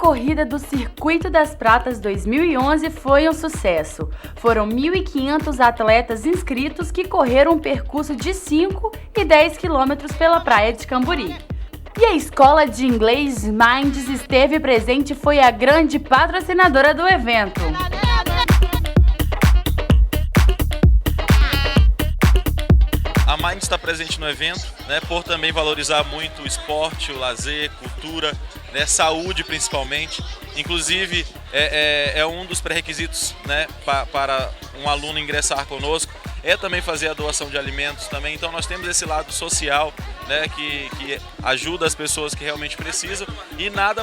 corrida do Circuito das Pratas 2011 foi um sucesso. Foram 1.500 atletas inscritos que correram um percurso de 5 e 10 quilômetros pela praia de Camburi. E a escola de inglês Minds esteve presente e foi a grande patrocinadora do evento. A Minds está presente no evento, né, por também valorizar muito o esporte, o lazer, cultura, né, saúde principalmente. Inclusive é um dos pré-requisitos, né, para um aluno ingressar conosco, é também fazer a doação de alimentos também. Então nós temos esse lado social, né, que ajuda as pessoas que realmente precisam, e nada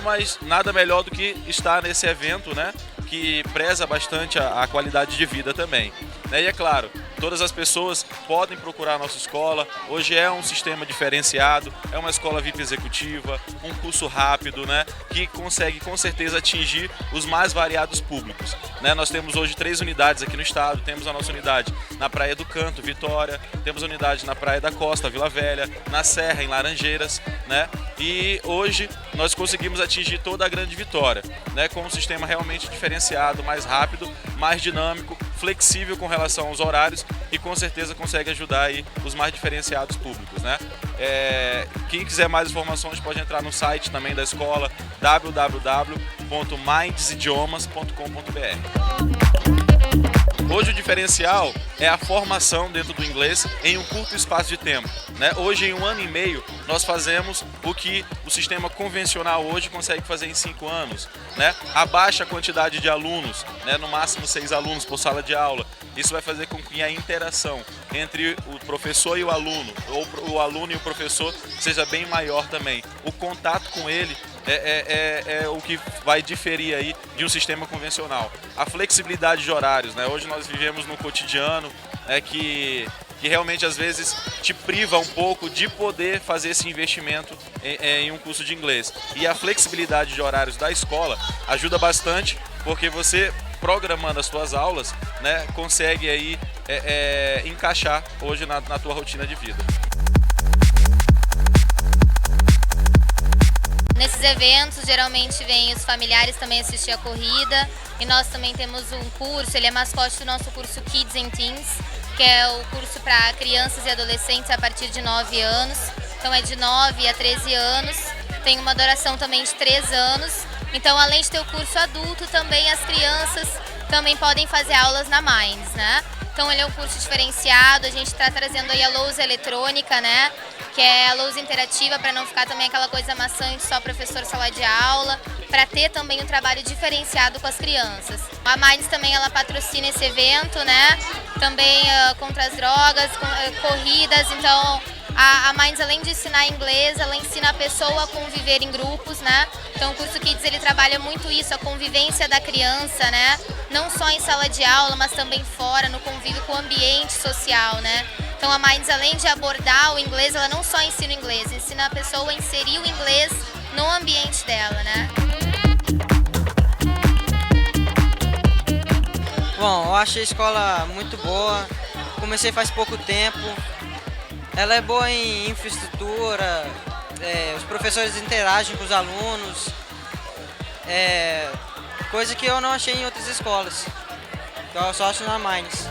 melhor do que estar nesse evento, né, que preza bastante a qualidade de vida também. E é claro, todas as pessoas podem procurar a nossa escola. Hoje é um sistema diferenciado, é uma escola VIP executiva, um curso rápido, né, que consegue com certeza atingir os mais variados públicos, né? Nós temos hoje 3 unidades aqui no estado. Temos a nossa unidade na Praia do Canto, Vitória, temos a unidade na Praia da Costa, Vila Velha, na Serra, em Laranjeiras, né? E hoje nós conseguimos atingir toda a Grande Vitória, né, com um sistema realmente diferenciado, mais rápido, mais dinâmico, flexível com relação aos horários, e com certeza consegue ajudar aí os mais diferenciados públicos, né? Quem quiser mais informações pode entrar no site também da escola, www.mindsidiomas.com.br. Hoje o diferencial é a formação dentro do inglês em um curto espaço de tempo, né? Hoje, em 1 ano e meio, nós fazemos o que o sistema convencional hoje consegue fazer em 5 anos, né? Abaixa a quantidade de alunos, né? No máximo 6 alunos por sala de aula. Isso vai fazer com que a interação entre o professor e o aluno, ou o aluno e o professor, seja bem maior também. O contato com ele é o que vai diferir aí de um sistema convencional. A flexibilidade de horários, né? Hoje nós vivemos no cotidiano que realmente às vezes te priva um pouco de poder fazer esse investimento em um curso de inglês. E a flexibilidade de horários da escola ajuda bastante, porque você, programando as suas aulas, né, consegue aí encaixar hoje na tua rotina de vida. Nesses eventos, geralmente vêm os familiares também assistir a corrida, e nós também temos um curso, ele é mascote do nosso curso Kids and Teens, que é o curso para crianças e adolescentes a partir de 9 anos, então é de 9 a 13 anos, tem uma duração também de 3 anos, então além de ter o curso adulto, também as crianças também podem fazer aulas na Minds, né? Então ele é um curso diferenciado, a gente está trazendo aí a lousa eletrônica, né? Que é a lousa interativa, para não ficar também aquela coisa maçante, só professor sala de aula, para ter também um trabalho diferenciado com as crianças. A Minds também ela patrocina esse evento, né? Também contra as drogas, corridas, então a Minds, além de ensinar inglês, ela ensina a pessoa a conviver em grupos, né? Então o curso Kids ele trabalha muito isso, a convivência da criança, né? Não só em sala de aula, mas também fora, no convívio com o ambiente social, né? Então a Minds, além de abordar o inglês, ela não só ensina o inglês, ensina a pessoa a inserir o inglês no ambiente dela, né? Bom, eu achei a escola muito boa, comecei faz pouco tempo, ela é boa em infraestrutura, os professores interagem com os alunos, coisa que eu não achei em outras escolas, que eu só acho na Minds.